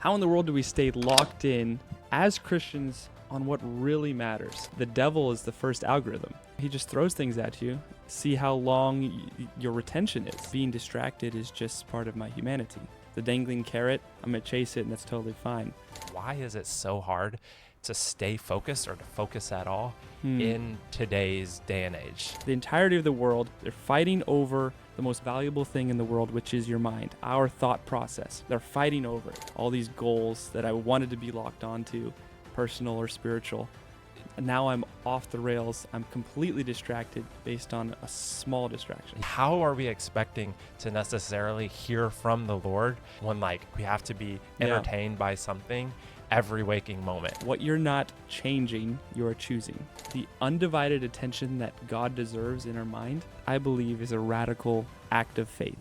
How in the world do we stay locked in as Christians on what really matters? The devil is the first algorithm. He just throws things at you, see how long your retention is. Being distracted is just part of my humanity. The dangling carrot, I'm going to chase it and that's totally fine. Why is it so hard to stay focused or to focus at all in today's day and age? The entirety of the world, they're fighting over the most valuable thing in the world, which is your mind, our thought process. They're fighting over it. All these goals that I wanted to be locked onto, personal or spiritual. And now I'm off the rails. I'm completely distracted based on a small distraction. How are we expecting to necessarily hear from the Lord when we have to be entertained by something every waking moment? What you're not changing, you're choosing. The undivided attention that God deserves in our mind, I believe, is a radical act of faith.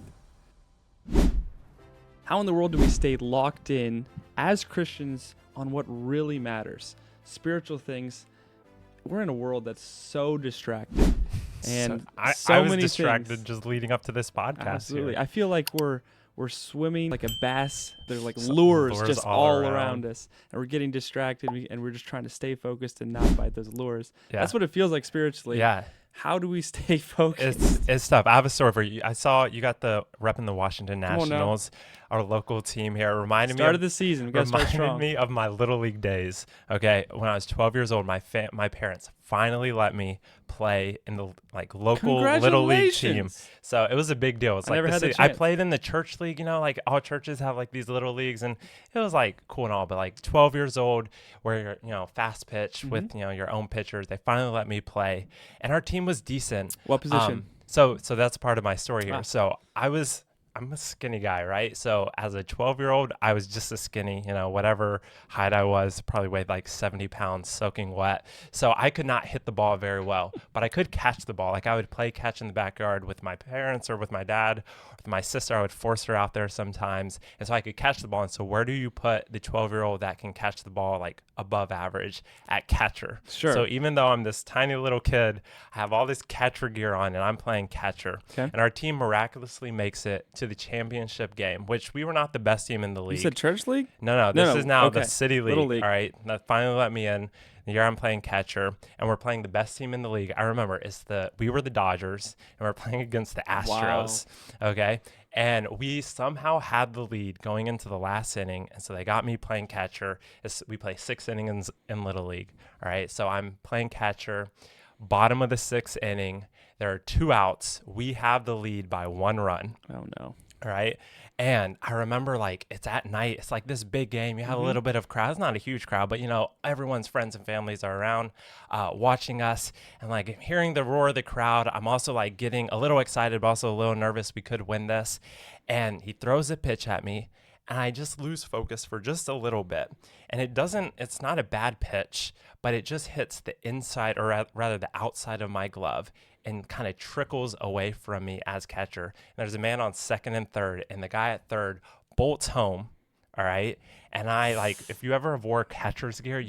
How in the world do we stay locked in as Christians on what really matters? Spiritual things. We're in a world that's so distracted. And I was many distracted things. Just leading up to this podcast. Absolutely. Here. I feel like we're swimming like a bass. There's lures just all around us, and we're getting distracted, and we're just trying to stay focused and not bite those lures. Yeah. That's what it feels like spiritually. Yeah. How do we stay focused? It's tough. I have a story for you. I saw you got the repping the Washington Nationals, our local team here. Reminded Start of the season. We got to start strong. Me of my Little League days. Okay, when I was 12 years old, my parents finally let me play in the local Little League team. So it was a big deal. It's I never had the I chance. played in the church league. All churches have these little leagues, and it was cool and all. But 12 years old, where you're fast pitch with your own pitchers. They finally let me play, and our team was decent. What position? So that's part of my story here. So I'm a skinny guy, right? So as a 12-year-old, I was just a skinny, whatever height I was, probably weighed 70 pounds soaking wet. So I could not hit the ball very well, but I could catch the ball. I would play catch in the backyard with my parents or with my dad, with my sister. I would force her out there sometimes. And so I could catch the ball. And so where do you put the 12-year-old that can catch the ball above average at catcher? Sure. So even though I'm this tiny little kid, I have all this catcher gear on and I'm playing catcher. Okay. And our team miraculously makes it to the championship game, which we were not the best team in the league. You said church league? No. This is now the city league. Little league. All right. That finally let me in. The year I'm playing catcher, and we're playing the best team in the league. I remember we were the Dodgers, and we're playing against the Astros. Wow. Okay. And we somehow had the lead going into the last inning. And so they got me playing catcher. We play 6 innings in Little League. All right. So I'm playing catcher. Bottom of the 6th inning. There are 2 outs. We have the lead by 1 run. Oh, no. All right. And I remember it's at night. It's this big game. You have a little bit of crowd. It's not a huge crowd, but everyone's friends and families are around watching us and hearing the roar of the crowd. I'm also getting a little excited, but also a little nervous we could win this. And he throws a pitch at me and I just lose focus for just a little bit. And it's not a bad pitch, but it just hits the inside or rather the outside of my glove and kind of trickles away from me as catcher. And there's a man on 2nd and 3rd, and the guy at 3rd bolts home, all right? And I, if you ever have wore catcher's gear,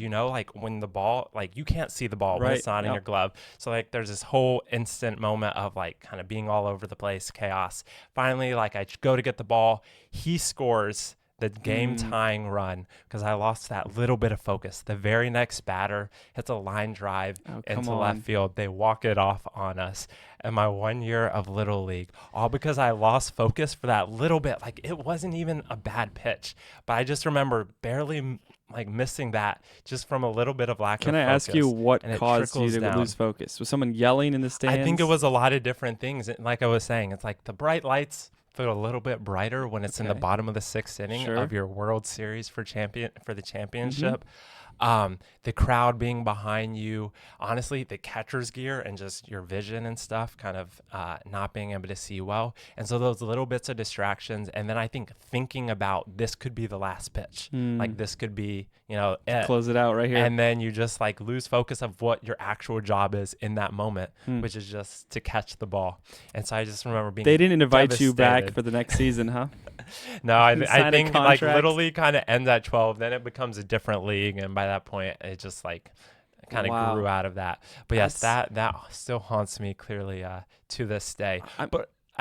when the ball, you can't see the ball when it's not in your glove. So, there's this whole instant moment of, kind of being all over the place, chaos. Finally, I go to get the ball. He scores the game-tying run because I lost that little bit of focus. The very next batter hits a line drive into left field. They walk it off on us in my 1 year of Little League, all because I lost focus for that little bit. It wasn't even a bad pitch, but I just remember barely missing that just from a little bit of lack of focus. Can I ask you what caused you to lose focus? Was someone yelling in the stands? I think it was a lot of different things. Like I was saying, it's the bright lights feel a little bit brighter when it's in the bottom of the 6th inning of your World Series for the championship. The crowd being behind you, honestly, the catcher's gear and just your vision and stuff kind of not being able to see well. And so those little bits of distractions. And then I think thinking about this could be the last pitch. This could be, it. Close it out right here. And then you just lose focus of what your actual job is in that moment, which is just to catch the ball. And so I just remember being They didn't invite devastated. you back for the next season, huh? No, I think Little League kind of ends at 12. Then it becomes a different league. And by that point, it just kind of grew out of that. But yes, that still haunts me clearly to this day.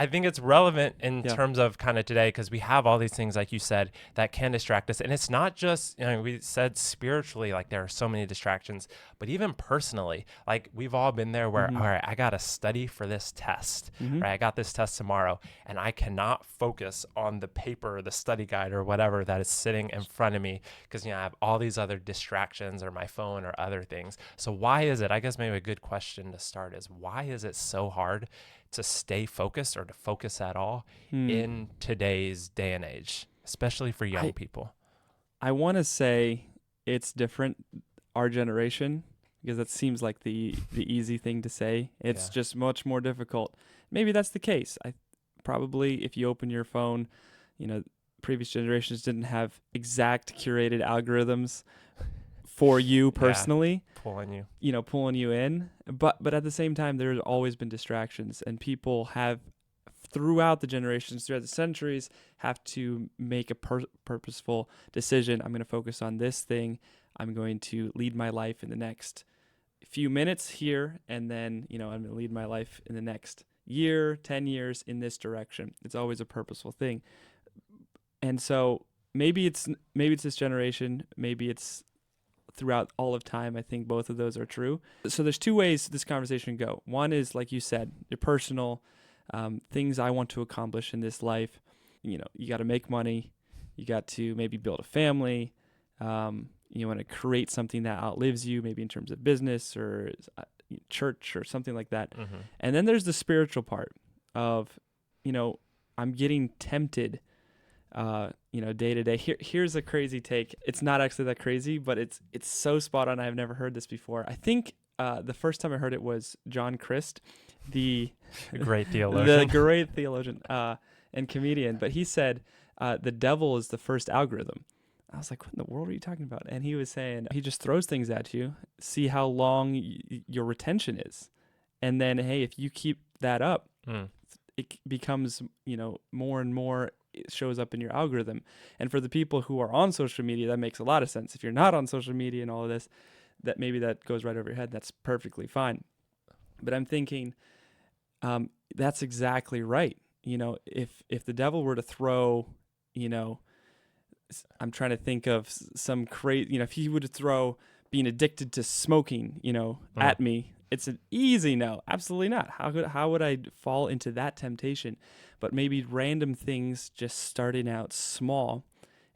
I think it's relevant in Yeah. terms of kind of today because we have all these things, like you said, that can distract us. And it's not just, we said spiritually, like there are so many distractions, but even personally, like we've all been there where, Mm-hmm. all right, I got to study for this test, Mm-hmm. right? I got this test tomorrow and I cannot focus on the paper or the study guide or whatever that is sitting in front of me because, I have all these other distractions or my phone or other things. So why is it, I guess maybe a good question to start is, why is it so hard to stay focused or to focus at all Hmm. in today's day and age, especially for young I people? I want to say it's different our generation because that seems like the easy thing to say. It's Yeah. just much more difficult. Maybe that's the case. I probably if you open your phone, you know, previous generations didn't have exact curated algorithms for you Yeah. personally, Pulling you. pulling you in. But at the same time, there's always been distractions, and people have throughout the generations, throughout the centuries, have to make a purposeful decision. I'm going to focus on this thing. I'm going to lead my life in the next few minutes here, and then I'm going to lead my life in the next year, 10 years in this direction. It's always a purposeful thing. And so maybe it's this generation, maybe it's throughout all of time. I think both of those are true. So there's two ways this conversation can go. One is, like you said, your personal things I want to accomplish in this life. You got to make money. You got to maybe build a family. You want to create something that outlives you, maybe in terms of business or church or something like that. Mm-hmm. And then there's the spiritual part of, I'm getting tempted day to day. Here's a crazy take. It's not actually that crazy, but it's so spot on. I've never heard this before. I think the first time I heard it was John Christ, the Great the theologian. great theologian and comedian. But he said the devil is the first algorithm. I was like, what in the world are you talking about? And he was saying he just throws things at you, see how long your retention is, and then hey, if you keep that up, Mm. it becomes more and more. It shows up in your algorithm. And for the people who are on social media, that makes a lot of sense. If you're not on social media and all of this, that maybe that goes right over your head. That's perfectly fine. But I'm thinking that's exactly right. If the devil were to throw, I'm trying to think of some crazy, if he would throw being addicted to smoking, Mm. at me, it's an easy no. Absolutely not. How would I fall into that temptation? But maybe random things just starting out small,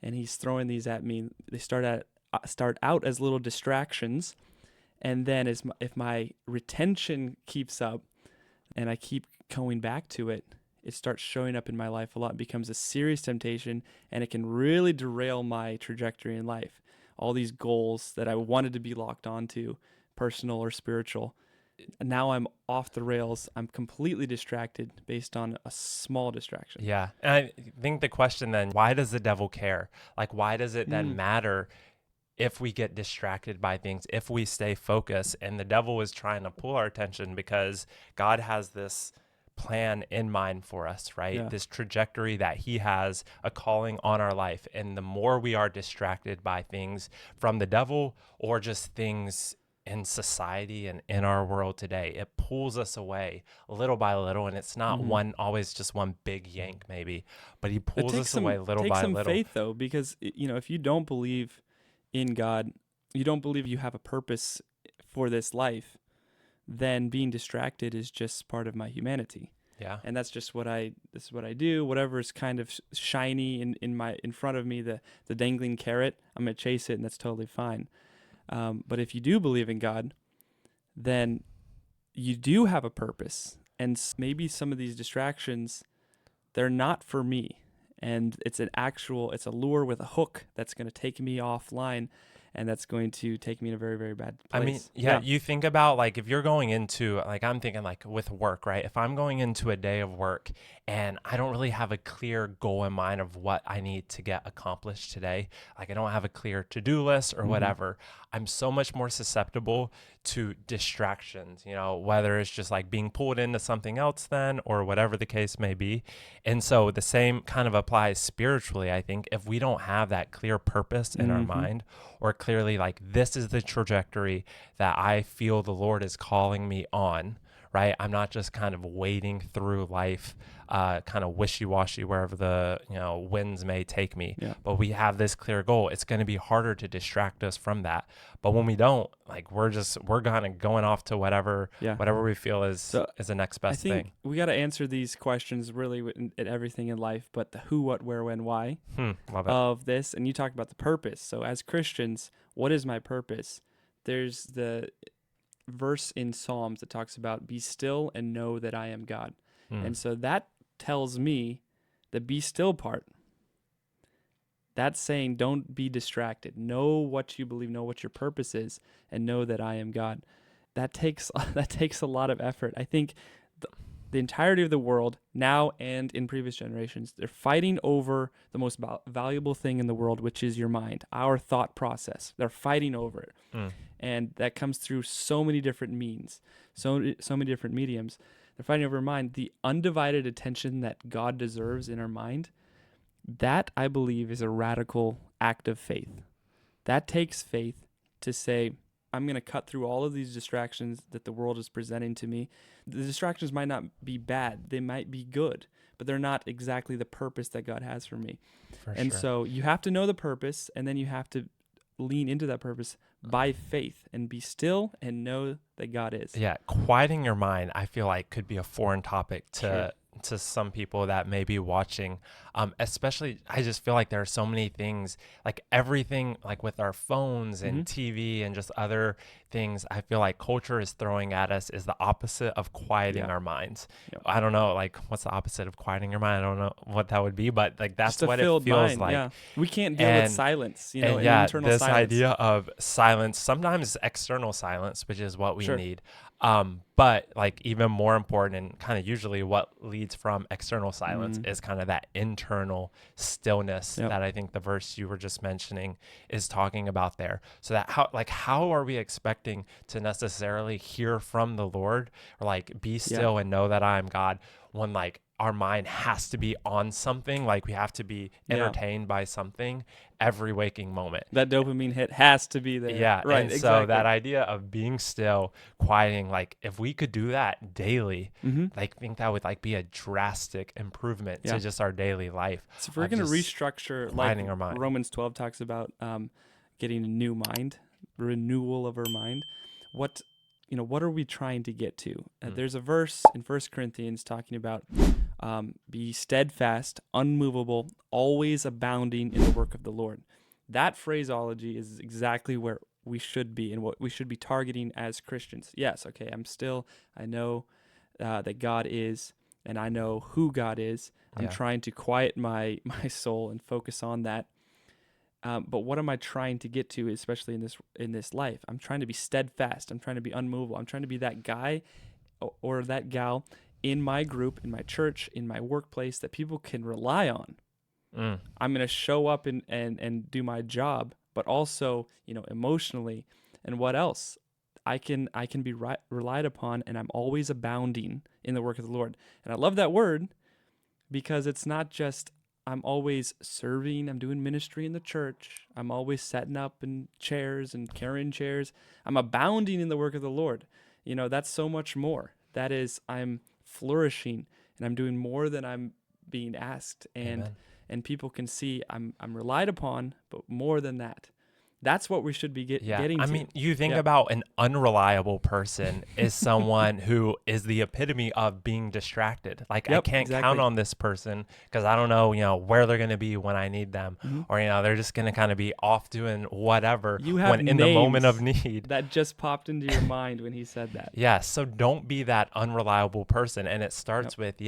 and he's throwing these at me. They start out as little distractions, and then if my retention keeps up, and I keep going back to it, it starts showing up in my life a lot. It becomes a serious temptation, and it can really derail my trajectory in life. All these goals that I wanted to be locked onto, personal or spiritual, now I'm off the rails. I'm completely distracted based on a small distraction. Yeah. And I think the question then, why does the devil care? Like, why does it then Mm. matter if we get distracted by things, if we stay focused? And the devil is trying to pull our attention because God has this plan in mind for us, right? Yeah. This trajectory that he has, a calling on our life. And the more we are distracted by things from the devil or just things in society and in our world today, it pulls us away little by little. And it's not Mm-hmm. always just one big yank maybe, but he It pulls us away little takes by some little. faith though, because if you don't believe in God, you don't believe you have a purpose for this life, then being distracted is just part of my humanity. Yeah. And that's just this is what I do. Whatever is kind of shiny in front of me, the dangling carrot, I'm gonna chase it, and that's totally fine. But if you do believe in God, then you do have a purpose, and maybe some of these distractions, they're not for me, and it's a lure with a hook that's going to take me offline, and that's going to take me in a very, very bad place. I mean, yeah, you think about like if you're going into like I'm thinking like with work, right? If I'm going into a day of work and I don't really have a clear goal in mind of what I need to get accomplished today, like I don't have a clear to-do list or whatever, I'm so much more susceptible to distractions, whether it's just like being pulled into something else then or whatever the case may be. And so the same kind of applies spiritually, I think, if we don't have that clear purpose in our mind or clearly like this is the trajectory that I feel the Lord is calling me on, right? I'm not just kind of wading through life, kind of wishy-washy wherever the winds may take me. Yeah. But we have this clear goal. It's going to be harder to distract us from that. But when we don't, like we're kind of going off to whatever Yeah. we feel is So the next I best think thing. we got to answer these questions really in everything in life, but the who, what, where, when, why Love it. of this. And you talk about the purpose. So as Christians, what is my purpose? There's the verse in Psalms that talks about be still and know that I am God. And so that tells me the be still part. That's saying don't be distracted. Know what you believe, know what your purpose is, and know that I am God. That takes a lot of effort. I think the entirety of the world now and in previous generations, they're fighting over the most valuable thing in the world, which is your mind, our thought process. They're fighting over it. And that comes through so many different means, so many different mediums. They're fighting over our mind. The undivided attention that God deserves in our mind, that I believe is a radical act of faith. That takes faith to say, I'm going to cut through all of these distractions that the world is presenting to me. The distractions might not be bad. They might be good, but they're not exactly the purpose that God has for me. So you have to know the purpose, and then you have to lean into that purpose by faith and be still and know that God is. Yeah, quieting your mind, I feel like could be a foreign topic to some people that may be watching. Especially, I just feel like there are so many things, like everything, like with our phones and TV and just other things. I feel like culture is throwing at us is the opposite of quieting our minds. I don't know, like what's the opposite of quieting your mind? I don't know what that would be, but like that's Just a what it filled feels mind, like. yeah. We can't deal with silence, And an internal this silence. idea of silence, sometimes external silence, which is what we Sure. need. But like even more important and kind of usually what leads from external silence is kind of that internal stillness that I think the verse you were just mentioning is talking about there. So that how are we expecting to necessarily hear from the Lord or like be still and know that I am God when like our mind has to be on something, like we have to be entertained by something every waking moment. That dopamine hit has to be there. Yeah, right. And so that idea of being still, quieting, like if we could do that daily, like I think that would like be a drastic improvement to just our daily life. So if we're going to restructure, like our mind. Romans 12 talks about getting a new mind, renewal of our mind, what are we trying to get to? There's a verse in 1 Corinthians talking about be steadfast, unmovable, always abounding in the work of the Lord. That phraseology is exactly where we should be and what we should be targeting as Christians. Yes, okay, I know that God is, and I know who God is. I'm trying to quiet my soul and focus on that. But what am I trying to get to, especially in this life? I'm trying to be steadfast. I'm trying to be unmovable. I'm trying to be that guy or that gal in my group, in my church, in my workplace that people can rely on. I'm going to show up and do my job, but also, emotionally. And what else? I can be relied upon, and I'm always abounding in the work of the Lord. And I love that word because it's not just I'm always serving, I'm doing ministry in the church, I'm always setting up in chairs and carrying chairs. I'm abounding in the work of the Lord. That's so much more. That is, I'm flourishing and I'm doing more than I'm being asked. And people can see I'm relied upon, but more than that. That's what we should be getting to. I mean, you think about an unreliable person is someone who is the epitome of being distracted. Like I can't count on this person because I don't know, where they're going to be when I need them, or they're just going to kind of be off doing whatever when in the moment of need. That just popped into your mind when he said that. Yeah, so don't be that unreliable person, and it starts with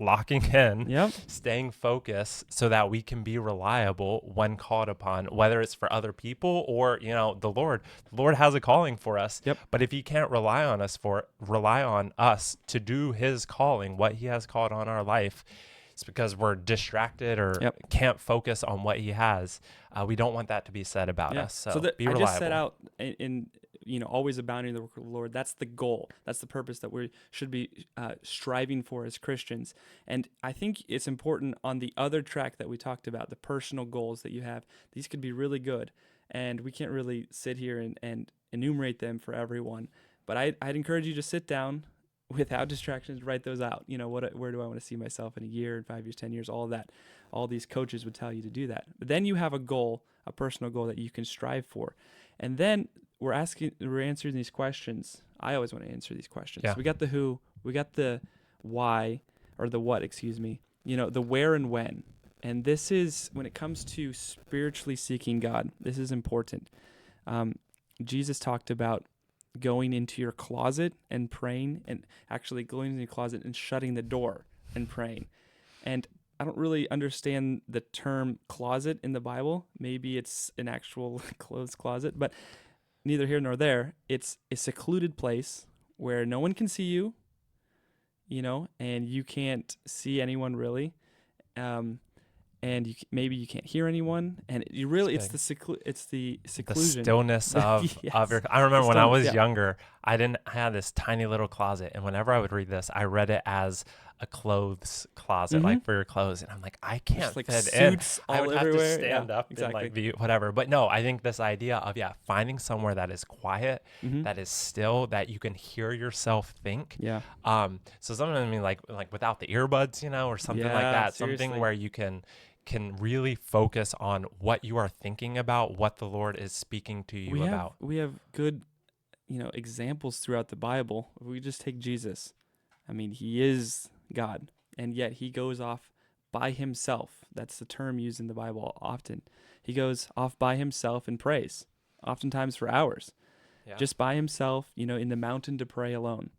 locking in, staying focused so that we can be reliable when called upon, whether it's for other people or, the Lord. The Lord has a calling for us. But if he can't rely on us to do his calling, what he has called on our life, it's because we're distracted or can't focus on what he has. We don't want that to be said about us. So be reliable. I just set out in always abounding in the work of the Lord. That's the goal. That's the purpose that we should be striving for as Christians. And I think it's important on the other track that we talked about, the personal goals that you have. These could be really good, and we can't really sit here and enumerate them for everyone. But I'd encourage you to sit down without distractions, write those out. Where do I want to see myself in a year, in 5 years, 10 years, all of that. All these coaches would tell you to do that. But then you have a goal, a personal goal that you can strive for. And then we're answering these questions. I always want to answer these questions. Yeah. We got the who, we got the why, or the what, excuse me, the where and when. And this is, when it comes to spiritually seeking God, this is important. Jesus talked about going into your closet and praying, and actually going into your closet and shutting the door and praying. And I don't really understand the term closet in the Bible. Maybe it's an actual closed closet, but neither here nor there. It's a secluded place where no one can see you, and you can't see anyone really. And maybe you can't hear anyone, and it's the seclusion, the stillness of yes, of your. I remember when I was yeah. younger, I had this tiny little closet, and whenever I would read this, I read it as a clothes closet, like for your clothes, and I'm like, I can't like fit in. suits I would everywhere. have to stand up exactly. and like be whatever. But no, I think this idea of finding somewhere that is quiet, that is still, that you can hear yourself think. Yeah. So sometimes I mean like without the earbuds, or something like that, seriously. something where you can really focus on what you are thinking about, what the Lord is speaking to you about. We have good, examples throughout the Bible. If we just take Jesus, I mean, he is God, and yet he goes off by himself. That's the term used in the Bible often. He goes off by himself and prays, oftentimes for hours, just by himself, in the mountain to pray alone.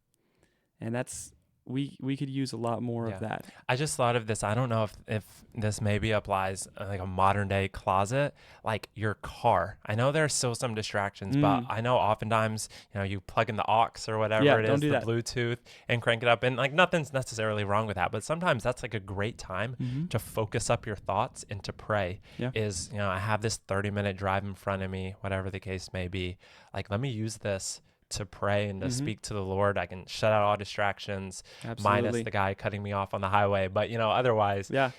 And that's, we could use a lot more of that. I just thought of this. I don't know if this maybe applies like a modern day closet, like your car. I know there's still some distractions, but I know oftentimes, you plug in the aux or whatever it is, the Bluetooth, and crank it up. And like nothing's necessarily wrong with that, but sometimes that's like a great time to focus up your thoughts and to pray. Is, I have this 30-minute drive in front of me, whatever the case may be. Like, let me use this to pray and to speak to the Lord. I can shut out all distractions, minus the guy cutting me off on the highway. But otherwise, the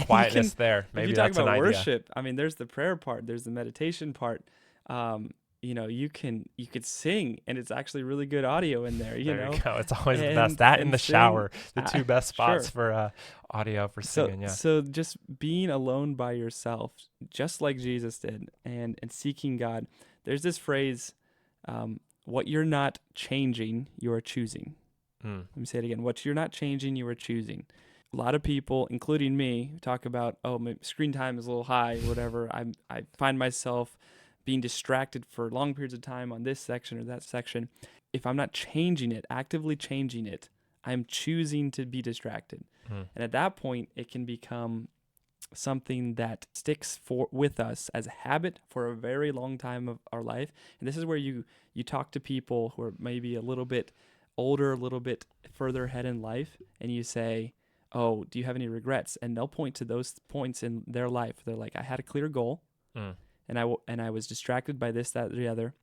quietness there. Maybe that's an idea. If you talk about worship, I mean, there's the prayer part, there's the meditation part. You could sing, and it's actually really good audio in there. You know, go. It's always the best. That and the sing, shower, the two best spots for audio for singing. So just being alone by yourself, just like Jesus did, and seeking God. There's this phrase. What you're not changing, you are choosing. Let me say it again. What you're not changing, you are choosing. A lot of people, including me, talk about, my screen time is a little high, whatever. I find myself being distracted for long periods of time on this section or that section. If I'm not changing it, actively changing it, I'm choosing to be distracted. And at that point, it can become something that sticks with us as a habit for a very long time of our life. And this is where you talk to people who are maybe a little bit older, a little bit further ahead in life, and you say, do you have any regrets? And they'll point to those points in their life. They're like, I had a clear goal, and I was distracted by this, that, or the other,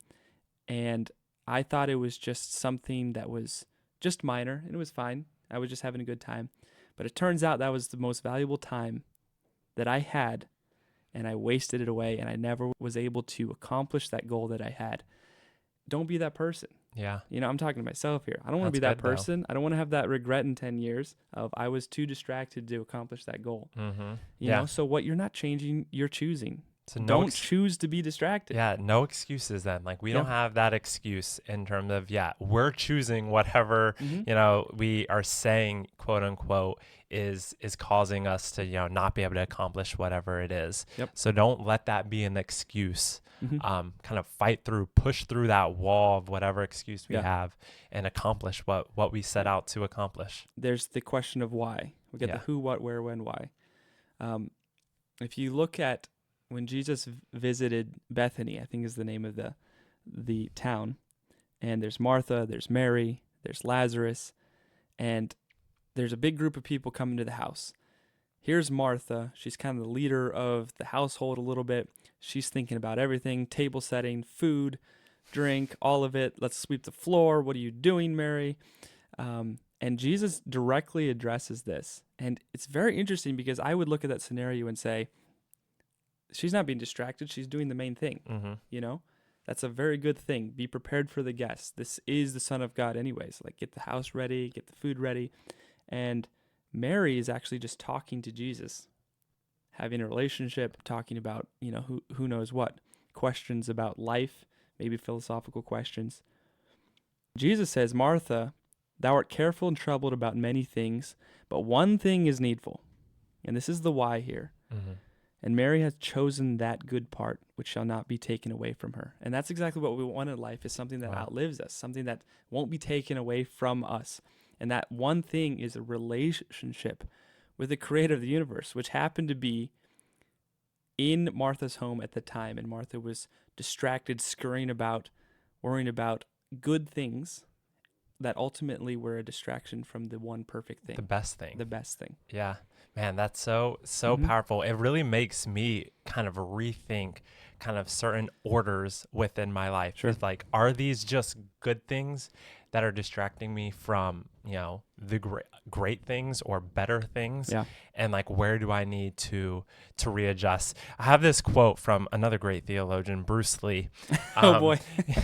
and I thought it was just something that was just minor, and it was fine. I was just having a good time. But it turns out that was the most valuable time that I had, and I wasted it away, and I never was able to accomplish that goal that I had. Don't be that person. Yeah. I'm talking to myself here. I don't want to be that person. I don't want to have that regret in 10 years of I was too distracted to accomplish that goal. You know, so what you're not changing, you're choosing. So don't choose to be distracted. Yeah, no excuses then. Like we don't have that excuse in terms of, we're choosing whatever, we are saying, quote unquote, is causing us to, not be able to accomplish whatever it is. So don't let that be an excuse. Kind of push through that wall of whatever excuse we have and accomplish what we set out to accomplish. There's the question of why. We get the who, what, where, when, why. If you look at when Jesus visited Bethany, I think is the name of the town, and there's Martha, there's Mary, there's Lazarus, and there's a big group of people coming to the house. Here's Martha. She's kind of the leader of the household a little bit. She's thinking about everything, table setting, food, drink, all of it. Let's sweep the floor. What are you doing, Mary? And Jesus directly addresses this. And it's very interesting because I would look at that scenario and say, she's not being distracted. She's doing the main thing, That's a very good thing. Be prepared for the guests. This is the Son of God anyways. Like, get the house ready, get the food ready. And Mary is actually just talking to Jesus, having a relationship, talking about, who knows what, questions about life, maybe philosophical questions. Jesus says, Martha, thou art careful and troubled about many things, but one thing is needful. And this is the why here. Mm-hmm. And Mary has chosen that good part, which shall not be taken away from her. And that's exactly what we want in life, is something that outlives us, something that won't be taken away from us. And that one thing is a relationship with the creator of the universe, which happened to be in Martha's home at the time. And Martha was distracted, scurrying about, worrying about good things that ultimately were a distraction from the one perfect thing. The best thing. The best thing. Yeah. Man, that's so powerful. It really makes me kind of rethink kind of certain orders within my life. Sure. It's like, are these just good things that are distracting me from, the great things or better things? Yeah. And like, where do I need to readjust? I have this quote from another great theologian, Bruce Lee. Oh boy.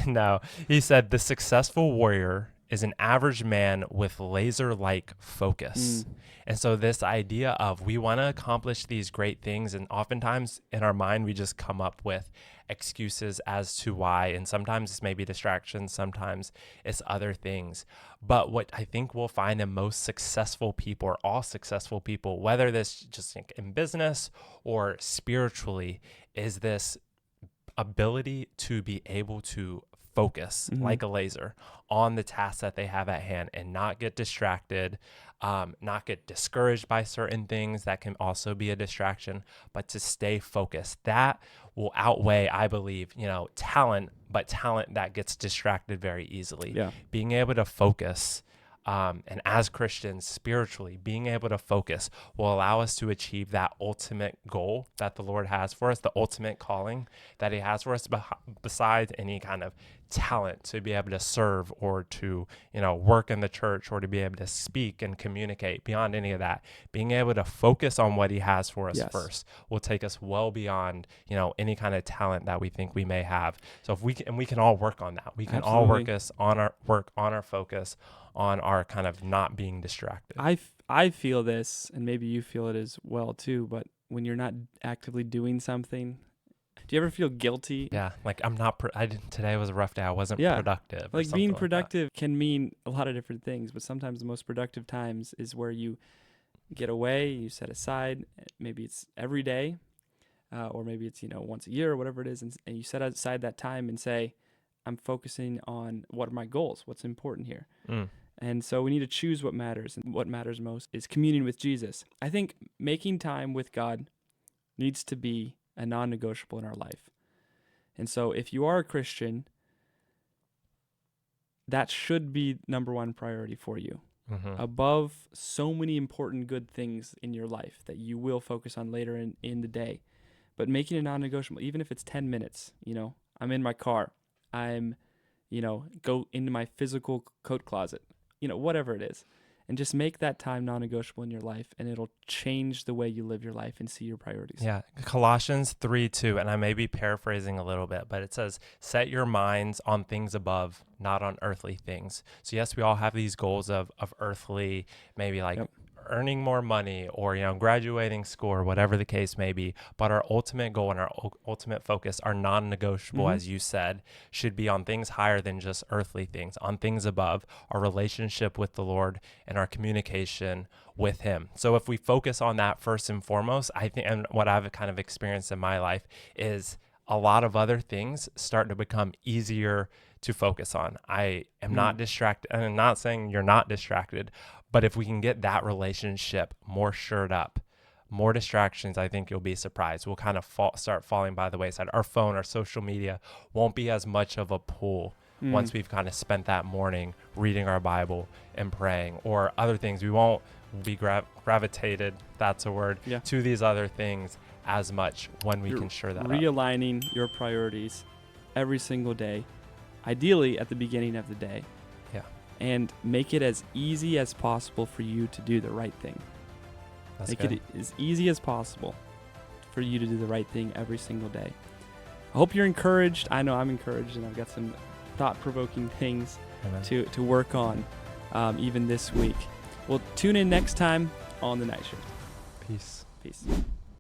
No, he said, "The successful warrior is an average man with laser-like focus." And so this idea of, we want to accomplish these great things, and oftentimes in our mind we just come up with excuses as to why, and sometimes it's maybe distractions, sometimes it's other things. But what I think we'll find in most successful people, or all successful people, whether this just in business or spiritually, is this ability to be able to focus like a laser on the tasks that they have at hand and not get distracted, not get discouraged by certain things that can also be a distraction, but to stay focused. That will outweigh, I believe, talent, but talent that gets distracted very easily. Yeah. Being able to focus, and as Christians, spiritually, being able to focus will allow us to achieve that ultimate goal that the Lord has for us, the ultimate calling that he has for us, besides any kind of talent to be able to serve or to, work in the church or to be able to speak and communicate. Beyond any of that, being able to focus on what he has for us first will take us well beyond, any kind of talent that we think we may have. So if we can all work on that. We can all work on our focus, on our kind of not being distracted. I feel this, and maybe you feel it as well too, but when you're not actively doing something, do you ever feel guilty? Yeah, like today was a rough day. I wasn't productive. Like, being productive can mean a lot of different things, but sometimes the most productive times is where you get away, you set aside, maybe it's every day, or maybe it's, once a year or whatever it is, and you set aside that time and say, I'm focusing on what are my goals, what's important here. And so we need to choose what matters, and what matters most is communing with Jesus. I think making time with God needs to be a non-negotiable in our life. And so if you are a Christian, that should be number one priority for you, above so many important good things in your life that you will focus on later in the day. But making it non-negotiable, even if it's 10 minutes, I'm in my car, I'm, go into my physical coat closet, whatever it is, and just make that time non-negotiable in your life, and it'll change the way you live your life and see your priorities. Yeah. Colossians 3:2, and I may be paraphrasing a little bit, but it says, set your minds on things above, not on earthly things. So yes, we all have these goals of earthly, maybe like earning more money or, graduating school or whatever the case may be. But our ultimate goal and our ultimate focus, our non-negotiable, as you said, should be on things higher than just earthly things, on things above, our relationship with the Lord and our communication with him. So if we focus on that first and foremost, I think, and what I've kind of experienced in my life is a lot of other things start to become easier to focus on. I am not distracted, and I'm not saying you're not distracted, but if we can get that relationship more shored up, more distractions, I think you'll be surprised. We'll kind of start falling by the wayside. Our phone, our social media won't be as much of a pull once we've kind of spent that morning reading our Bible and praying, or other things. We won't be gravitated, that's a word, to these other things as much when we can shore that up. Realigning your priorities every single day, ideally at the beginning of the day. And make it as easy as possible for you to do the right thing. Make it as easy as possible for you to do the right thing every single day. I hope you're encouraged. I know I'm encouraged, and I've got some thought-provoking things Amen. to work on even this week. We'll tune in next time on The Night Shift. Peace. Peace.